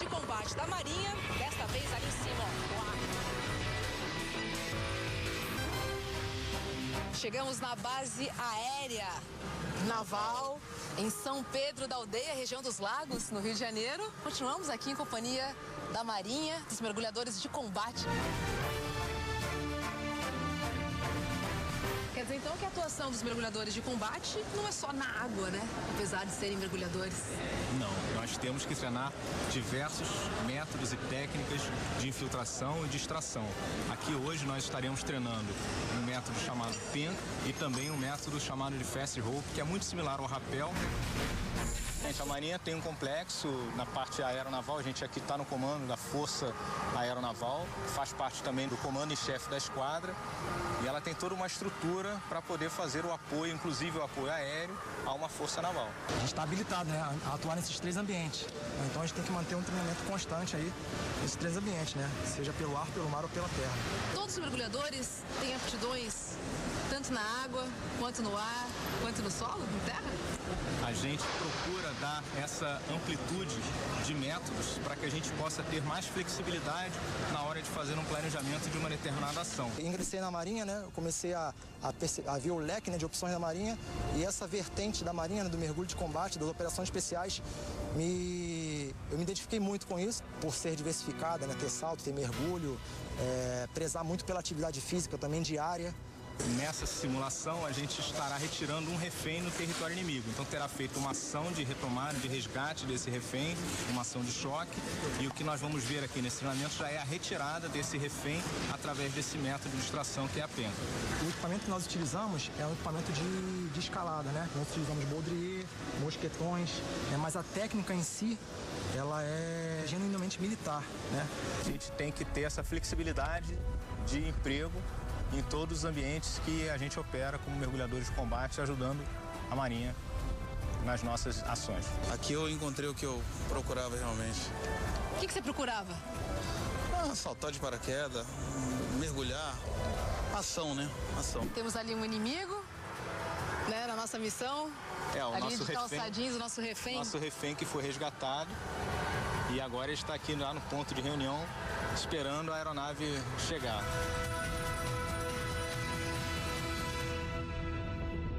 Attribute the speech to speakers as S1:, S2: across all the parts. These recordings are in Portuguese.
S1: de combate da Marinha, desta vez ali em cima, ó. Chegamos na base aérea naval em São Pedro da Aldeia, região dos Lagos, no Rio de Janeiro. Continuamos aqui em companhia da Marinha, dos mergulhadores de combate. Quer dizer, então, que a atuação dos mergulhadores de combate não é só na água, né? Apesar de serem mergulhadores.
S2: Não, nós temos que treinar diversos métodos e técnicas de infiltração e de extração. Aqui hoje nós estaremos treinando um método chamado penca e também um método chamado de fast rope, que é muito similar ao rapel. A Marinha tem um complexo na parte aeronaval, a gente aqui está no comando da Força Aeronaval, faz parte também do comando em chefe da esquadra e ela tem toda uma estrutura para poder fazer o apoio, inclusive o apoio aéreo, a uma força naval.
S3: A gente está habilitado, né, a atuar nesses três ambientes, então a gente tem que manter um treinamento constante aí nesses três ambientes, né, seja pelo ar, pelo mar ou pela terra.
S1: Todos os mergulhadores têm aptidões tanto na água, quanto no ar, quanto no solo, em terra?
S2: A gente procura dar essa amplitude de métodos para que a gente possa ter mais flexibilidade na hora de fazer um planejamento de uma determinada ação.
S3: Ingressei na Marinha, né, eu comecei a ver o leque, né, de opções da Marinha e essa vertente da Marinha, né, do mergulho de combate, das operações especiais, eu me identifiquei muito com isso, por ser diversificada, né, ter salto, ter mergulho, prezar muito pela atividade física também diária.
S2: Nessa simulação, a gente estará retirando um refém no território inimigo. Então, terá feito uma ação de retomada, de resgate desse refém, uma ação de choque. E o que nós vamos ver aqui nesse treinamento já é a retirada desse refém através desse método de extração, que é a penca.
S3: O equipamento que nós utilizamos é um equipamento de escalada, né? Nós utilizamos baudrier, mosquetões, mas a técnica em si, ela é genuinamente militar, né?
S2: A gente tem que ter essa flexibilidade de emprego em todos os ambientes que a gente opera como mergulhadores de combate, ajudando a Marinha nas nossas ações.
S4: Aqui eu encontrei o que eu procurava realmente.
S1: O que você procurava?
S4: Saltar de paraquedas, mergulhar, ação, né? Ação.
S1: Temos ali um inimigo, né, na nossa missão.
S2: O
S1: ali
S2: nosso
S1: de calçadinhos, o nosso refém.
S2: Nosso refém que foi resgatado e agora ele está aqui lá no ponto de reunião, esperando a aeronave chegar.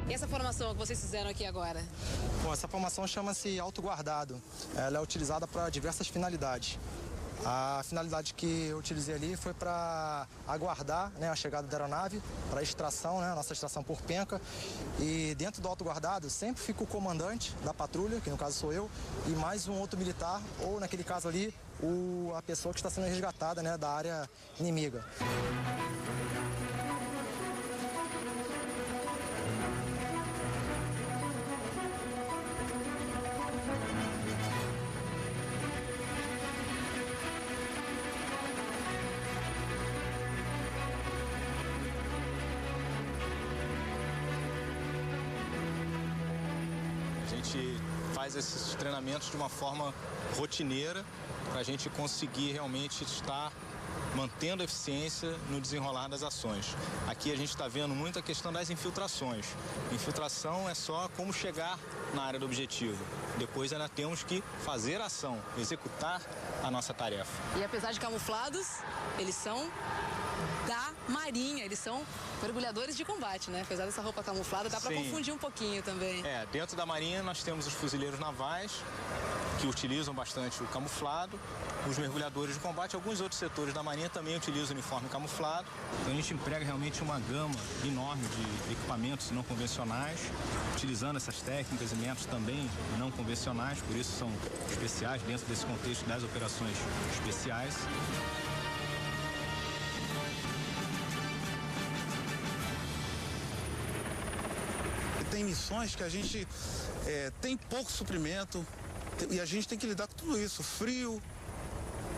S1: E essa formação que vocês fizeram aqui agora?
S3: Bom, essa formação chama-se autoguardado. Ela é utilizada para diversas finalidades. A finalidade que eu utilizei ali foi para aguardar, né, a chegada da aeronave, para extração, né, a nossa extração por penca. E dentro do autoguardado sempre fica o comandante da patrulha, que no caso sou eu, e mais um outro militar, ou naquele caso ali, a pessoa que está sendo resgatada, né, da área inimiga.
S2: Faz esses treinamentos de uma forma rotineira para a gente conseguir realmente estar mantendo a eficiência no desenrolar das ações. Aqui a gente está vendo muito a questão das infiltrações. Infiltração é só como chegar na área do objetivo. Depois ainda temos que fazer a ação, executar a nossa tarefa.
S1: E apesar de camuflados, eles são da Marinha, eles são mergulhadores de combate, né? Apesar dessa roupa camuflada, dá para confundir um pouquinho também.
S2: Dentro da Marinha nós temos os fuzileiros navais, que utilizam bastante o camuflado, os mergulhadores de combate, alguns outros setores da Marinha também utilizam o uniforme camuflado. Então a gente emprega realmente uma gama enorme de equipamentos não convencionais, utilizando essas técnicas e métodos também não convencionais, por isso são especiais dentro desse contexto das operações especiais.
S4: Tem missões que a gente tem pouco suprimento e a gente tem que lidar com tudo isso. Frio,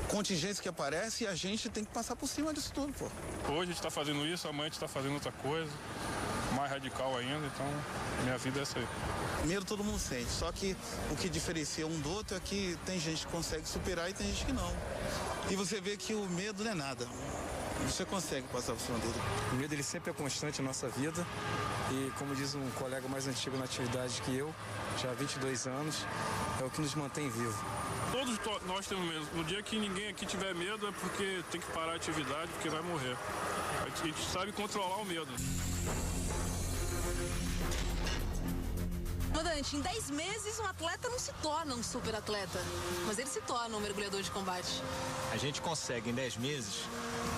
S4: contingência que aparece e a gente tem que passar por cima disso tudo, pô.
S5: Hoje a gente está fazendo isso, amanhã a gente está fazendo outra coisa, mais radical ainda, então minha vida é essa aí.
S4: Medo todo mundo sente, só que o que diferencia um do outro é que tem gente que consegue superar e tem gente que não. E você vê que o medo não é nada. Você consegue passar por cima dele.
S6: O medo ele sempre é constante na nossa vida e, como diz um colega mais antigo na atividade que eu, já há 22 anos, é o que nos mantém vivo.
S5: Todos nós temos medo. No dia que ninguém aqui tiver medo é porque tem que parar a atividade, porque vai morrer. A gente sabe controlar o medo.
S1: Comandante, em 10 meses um atleta não se torna um super atleta, mas ele se torna um mergulhador de combate.
S2: A gente consegue em 10 meses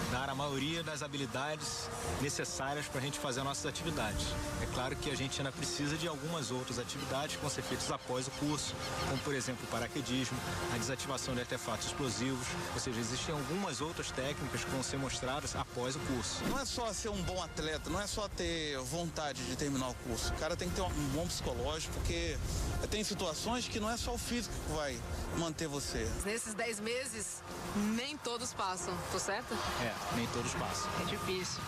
S2: dar a maioria das habilidades necessárias para a gente fazer as nossas atividades. É claro que a gente ainda precisa de algumas outras atividades que vão ser feitas após o curso, como por exemplo o paraquedismo, a desativação de artefatos explosivos, ou seja, existem algumas outras técnicas que vão ser mostradas após o curso.
S4: Não é só ser um bom atleta, não é só ter vontade de terminar o curso. O cara tem que ter um bom psicológico, porque tem situações que não é só o físico que vai manter você.
S1: Nesses 10 meses, nem todos passam, tô certo?
S2: Nem todos passam.
S1: É difícil.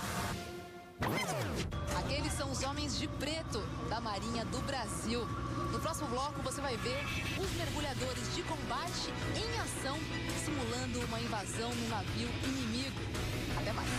S1: Aqueles são os homens de preto da Marinha do Brasil. No próximo bloco você vai ver os mergulhadores de combate em ação, simulando uma invasão no navio inimigo. Até mais.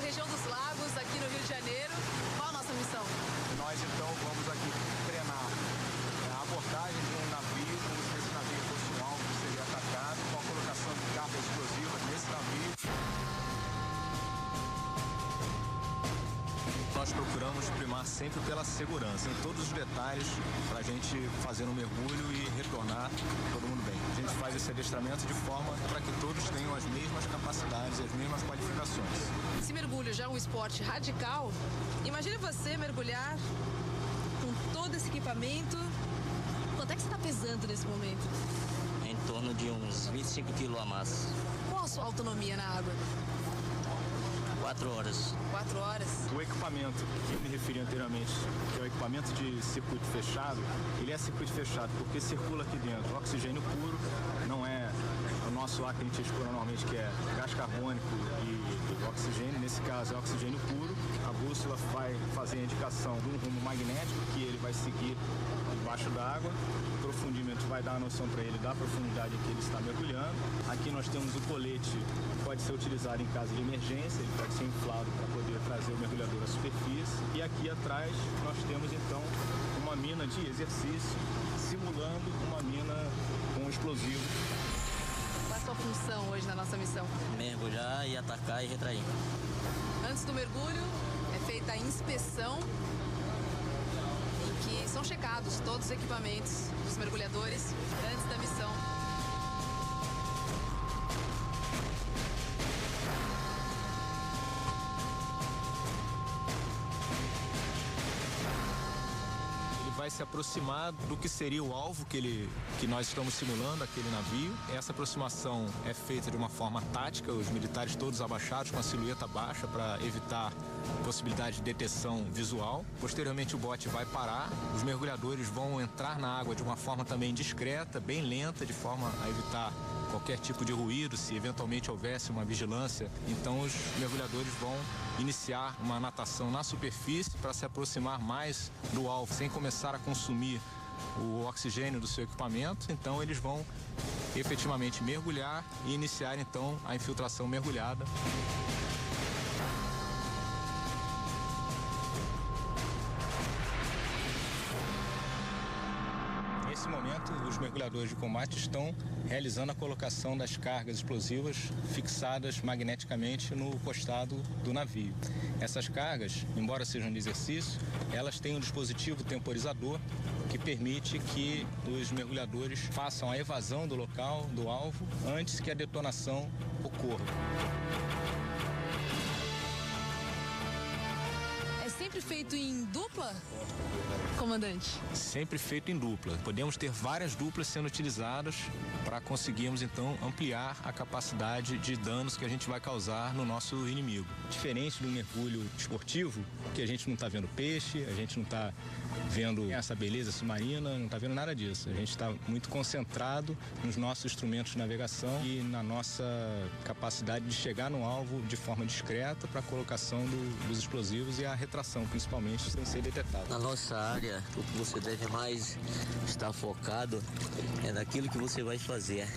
S1: Região dos Lagos, aqui no Rio de Janeiro. Qual a nossa missão?
S2: Nós então vamos aqui treinar a abordagem de um navio, como se esse navio fosse um alvo que seria atacado, com a colocação de cargas explosivas nesse navio. Nós procuramos primar sempre pela segurança, em todos os detalhes, para a gente fazer um mergulho e retornar todo mundo bem. A gente faz esse adestramento de forma para que todos tenham as mesmas capacidades e as mesmas qualificações.
S1: Se mergulho já é um esporte radical, imagine você mergulhar com todo esse equipamento. Quanto é que você está pesando nesse momento?
S7: Em torno de uns 25 quilos a mais.
S1: Qual a sua autonomia na água?
S7: 4 horas.
S1: 4 horas?
S2: O equipamento que eu me referi anteriormente, que é o equipamento de circuito fechado, ele é circuito fechado porque circula aqui dentro oxigênio puro, não é o nosso ar que a gente expõe normalmente, que é gás carbônico e oxigênio. Nesse caso é oxigênio puro. A bússola vai fazer a indicação de um rumo magnético que ele vai seguir debaixo d'água. O profundimento vai dar a noção para ele da profundidade em que ele está mergulhando. Aqui nós temos o colete que pode ser utilizado em caso de emergência, ele pode ser inflado para poder trazer o mergulhador à superfície. E aqui atrás nós temos então uma mina de exercício simulando uma mina com explosivo.
S1: Qual é a sua função hoje na nossa missão?
S7: Mergulhar e atacar e retrair.
S1: Antes do mergulho é feita a inspeção, em que são checados todos os equipamentos dos mergulhadores antes da missão.
S2: Vai se aproximar do que seria o alvo que nós estamos simulando, aquele navio. Essa aproximação é feita de uma forma tática, os militares todos abaixados com a silhueta baixa para evitar possibilidade de detecção visual. Posteriormente o bote vai parar, os mergulhadores vão entrar na água de uma forma também discreta, bem lenta, de forma a evitar qualquer tipo de ruído, se eventualmente houvesse uma vigilância. Então os mergulhadores vão iniciar uma natação na superfície para se aproximar mais do alvo, sem começar a consumir o oxigênio do seu equipamento. Então eles vão efetivamente mergulhar e iniciar então a infiltração mergulhada. Nesse momento, os mergulhadores de combate estão realizando a colocação das cargas explosivas fixadas magneticamente no costado do navio. Essas cargas, embora sejam de exercício, elas têm um dispositivo temporizador que permite que os mergulhadores façam a evasão do local, do alvo, antes que a detonação ocorra.
S1: Sempre feito em dupla, comandante?
S2: Sempre feito em dupla. Podemos ter várias duplas sendo utilizadas para conseguirmos então ampliar a capacidade de danos que a gente vai causar no nosso inimigo. Diferente do mergulho esportivo, que a gente não está vendo peixe, a gente não está vendo essa beleza submarina, não está vendo nada disso. A gente está muito concentrado nos nossos instrumentos de navegação e na nossa capacidade de chegar no alvo de forma discreta para a colocação dos explosivos e a retração infiltração, principalmente, sem ser detectável.
S7: Na nossa área, o que você deve mais estar focado é naquilo que você vai fazer.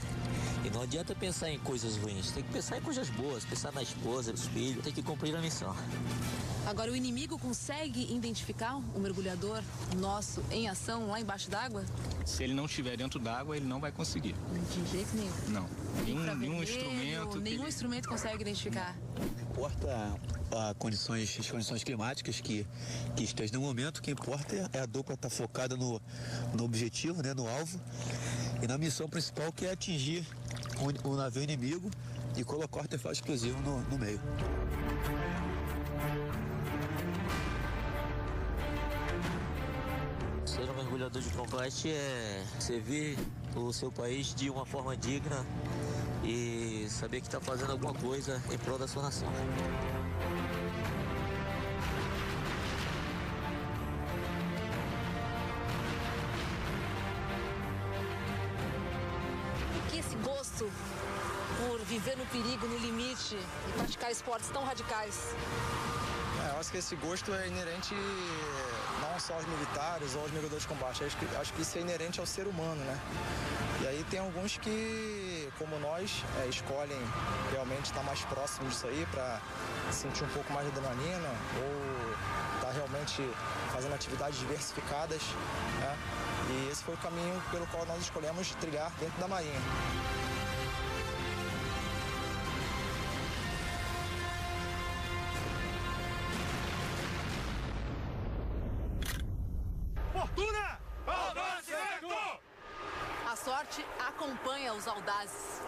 S7: E não adianta pensar em coisas ruins, tem que pensar em coisas boas, pensar na esposa, nos filhos, tem que cumprir a missão.
S1: Agora, o inimigo consegue identificar um mergulhador nosso em ação lá embaixo d'água?
S2: Se ele não estiver dentro d'água, ele não vai conseguir.
S1: De jeito nenhum.
S2: Não. Nenhum instrumento.
S1: Nenhum instrumento consegue identificar.
S8: Não importa as condições climáticas que estejam no momento, o que importa é a dupla estar focada no objetivo, né, no alvo, e na missão principal, que é atingir o navio inimigo e colocar o artefato explosivo no meio.
S7: Ser um mergulhador de combate é servir o seu país de uma forma digna e saber que está fazendo alguma coisa em prol da sua nação.
S1: Por que esse gosto por viver no perigo, no limite e praticar esportes tão radicais?
S3: Eu acho que esse gosto é inerente não só aos militares ou aos mergulhadores de combate, acho que isso é inerente ao ser humano, né? E aí tem alguns que, como nós, escolhem realmente estar mais próximo disso aí para sentir um pouco mais de adrenalina ou estar realmente fazendo atividades diversificadas, né? E esse foi o caminho pelo qual nós escolhemos trilhar dentro da Marinha.
S9: Fortuna!
S1: A sorte acompanha os audazes.